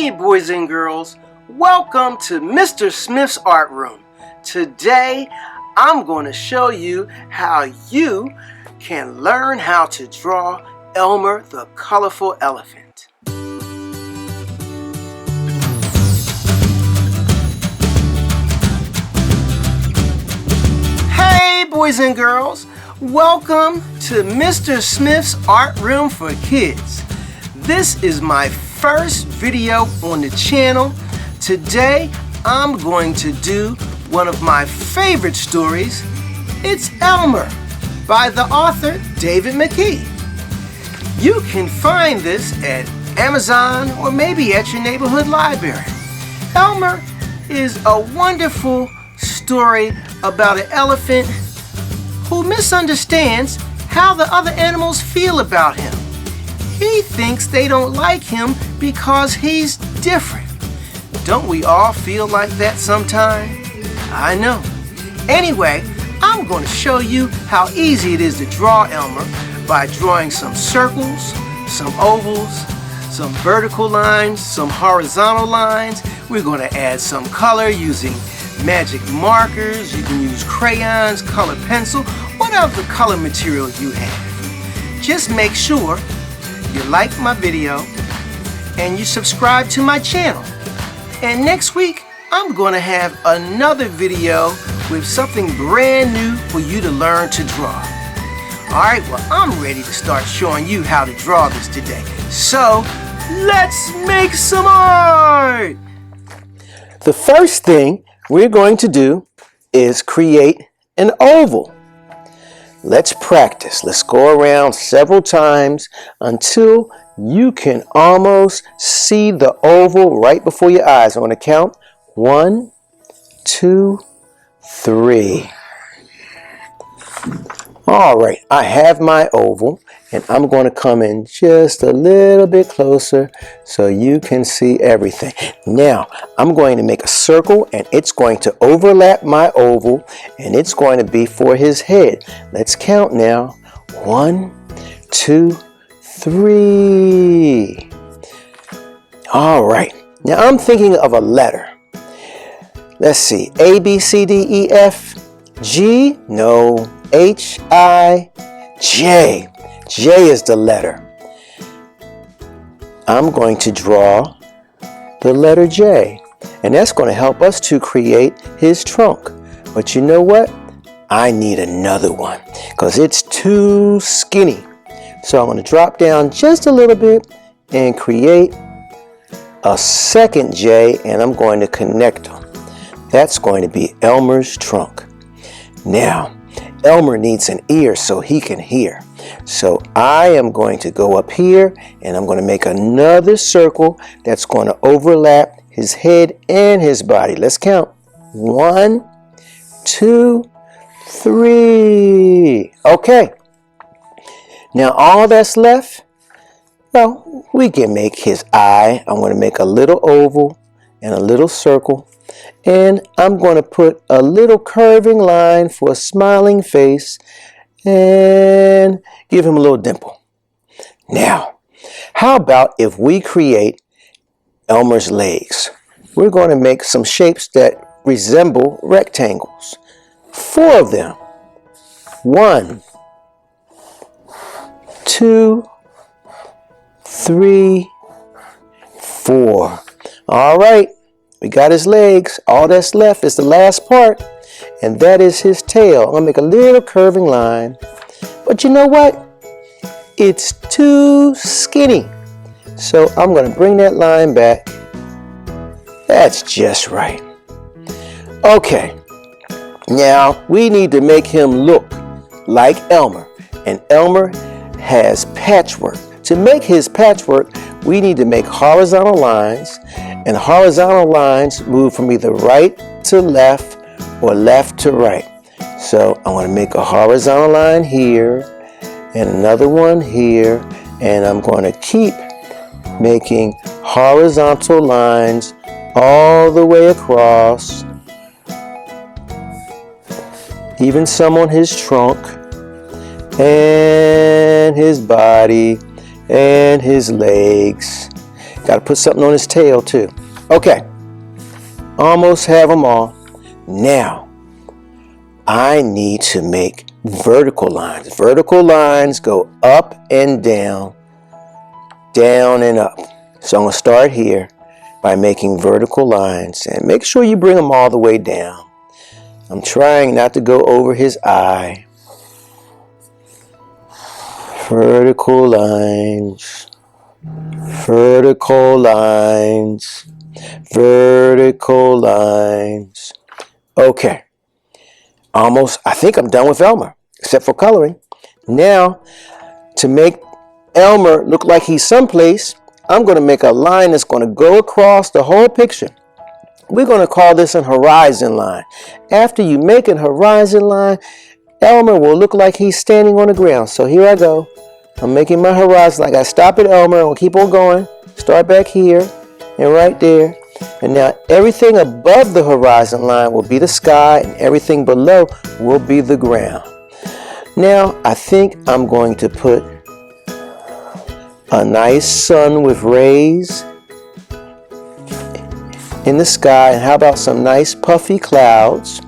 Hey boys and girls, welcome to Mr. Smith's Art Room. Today I'm going to show you how you can learn how to draw Elmer the Colorful Elephant. Hey boys and girls, welcome to Mr. Smith's Art Room for Kids. This is my first video on the channel. Today I'm going to do one of my favorite stories. It's Elmer by the author David Mckee. You can find this at Amazon or maybe at your neighborhood library. Elmer is a wonderful story about an elephant who misunderstands how the other animals feel about him. He thinks they don't like him because he's different. Don't we all feel like that sometime? I know. Anyway, I'm going to show you how easy it is to draw Elmer by drawing some circles, some ovals, some vertical lines, some horizontal lines. We're going to add some color using magic markers. You can use crayons, colored pencil, whatever color material you have. Just make sure you like my video and you subscribe to my channel. And next week I'm going to have another video with something brand new for you to learn to draw. Alright, well, I'm ready to start showing you how to draw this today. So let's make some art! The first thing we're going to do is create an oval. Let's practice. Let's go around several times until you can almost see the oval right before your eyes. I'm going to count 1, 2, 3. All right, I have my oval and I'm going to come in just a little bit closer so you can see everything. Now, I'm going to make a circle and it's going to overlap my oval and it's going to be for his head. Let's count now. 1, 2, 3. All right, now I'm thinking of a letter. Let's see, A, B, C, D, E, F, G, no, H, I, J. J is the letter. I'm going to draw the letter J, and that's going to help us to create his trunk. But you know what? I need another one because it's too skinny. So I'm going to drop down just a little bit and create a second J, and I'm going to connect them. That's going to be Elmer's trunk. Now, Elmer needs an ear so he can hear. So I am going to go up here and I'm going to make another circle that's going to overlap his head and his body. Let's count. 1, 2, 3. Okay. Now all that's left, well, we can make his eye. I'm going to make a little oval and a little circle. And I'm going to put a little curving line for a smiling face and give him a little dimple. Now, how about if we create Elmer's legs? We're going to make some shapes that resemble rectangles. 4 of them. 1, 2, 3, 4. All right. We got his legs. All that's left is the last part, and that is his tail. I'm going to make a little curving line. But you know what? It's too skinny. So I'm going to bring that line back. That's just right. Okay. Now we need to make him look like Elmer. And Elmer has patchwork. To make his patchwork, we need to make horizontal lines, and horizontal lines move from either right to left or left to right. So I'm going to make a horizontal line here and another one here, and I'm going to keep making horizontal lines all the way across, even some on his trunk and his body and his legs. Got to put something on his tail too. Okay, almost have them all. Now, I need to make vertical lines. Vertical lines go up and down, down and up. So I'm going to start here by making vertical lines, and make sure you bring them all the way down. I'm trying not to go over his eye. Vertical lines, vertical lines, vertical lines. Okay, almost, I think I'm done with Elmer, except for coloring. Now, to make Elmer look like he's someplace, I'm going to make a line that's going to go across the whole picture. We're going to call this a horizon line. After you make a horizon line, Elmer will look like he's standing on the ground. So here I go. I'm making my horizon. I got to stop at Elmer. I'll keep on going. Start back here and right there. And now everything above the horizon line will be the sky, and everything below will be the ground. Now I think I'm going to put a nice sun with rays in the sky, and how about some nice puffy clouds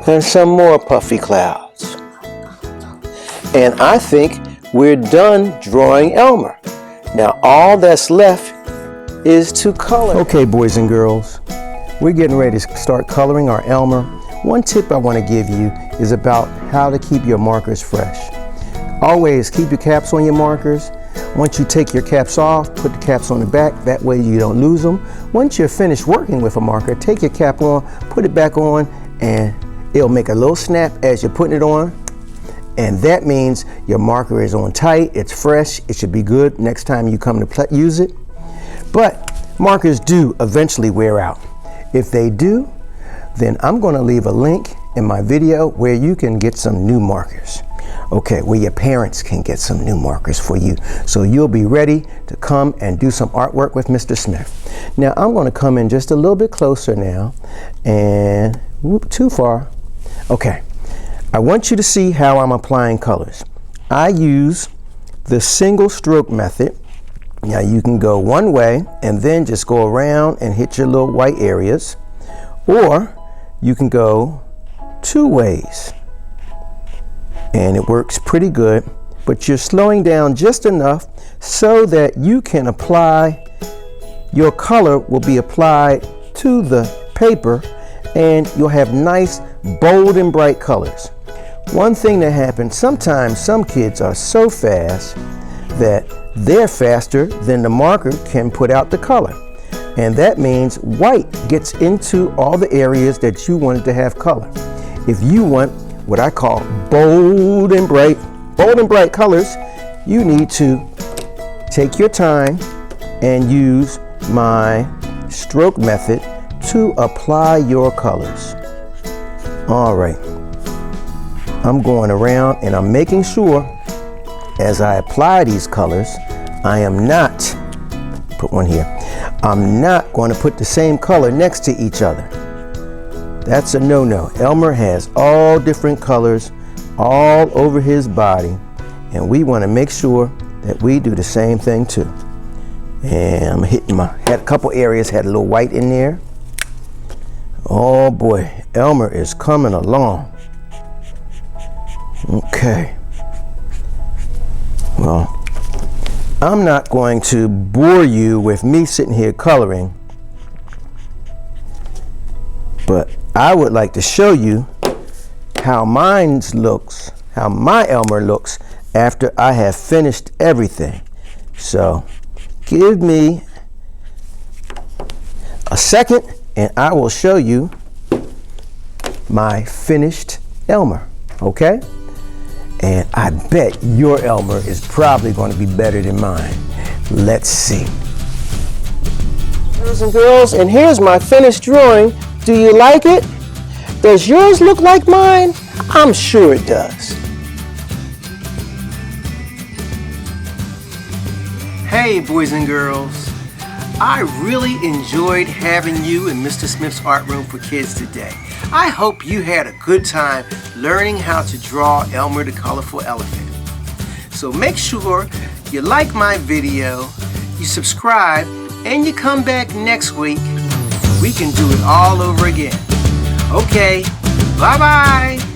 and some more puffy clouds. And I think we're done drawing Elmer. Now all that's left is to color. Okay, boys and girls, we're getting ready to start coloring our Elmer. One tip I want to give you is about how to keep your markers fresh. Always keep your caps on your markers. Once you take your caps off, put the caps on the back. That way you don't lose them. Once you're finished working with a marker, take your cap on, put it back on, and it'll make a little snap as you're putting it on. And that means your marker is on tight, it's fresh, it should be good next time you come to use it. But markers do eventually wear out. If they do, then I'm going to leave a link in my video where you can get some new markers. Okay, where your parents can get some new markers for you. So you'll be ready to come and do some artwork with Mr. Smith. Now I'm going to come in just a little bit closer now, and whoop, too far. Okay, I want you to see how I'm applying colors. I use the single stroke method. Now you can go one way and then just go around and hit your little white areas, or you can go two ways. And it works pretty good, but you're slowing down just enough so that you can apply, your color will be applied to the paper, and you'll have nice, bold and bright colors. One thing that happens, sometimes some kids are so fast that they're faster than the marker can put out the color. And that means white gets into all the areas that you wanted to have color. If you want what I call bold and bright colors, you need to take your time and use my stroke method to apply your colors. All right, I'm going around and I'm making sure as I apply these colors, I am not, put one here, I'm not going to put the same color next to each other. That's a no-no. Elmer has all different colors all over his body, and we want to make sure that we do the same thing too. And I'm hitting had a couple areas, had a little white in there. Oh boy, Elmer is coming along. Okay. Well, I'm not going to bore you with me sitting here coloring, but I would like to show you how my Elmer looks after I have finished everything. So give me a second and I will show you my finished Elmer, okay? And I bet your Elmer is probably going to be better than mine. Let's see. Boys and girls, and here's my finished drawing. Do you like it? Does yours look like mine? I'm sure it does. Hey boys and girls, I really enjoyed having you in Mr. Smith's Art Room for Kids today. I hope you had a good time learning how to draw Elmer the Colorful Elephant. So make sure you like my video, you subscribe, and you come back next week, we can do it all over again. Okay, bye-bye.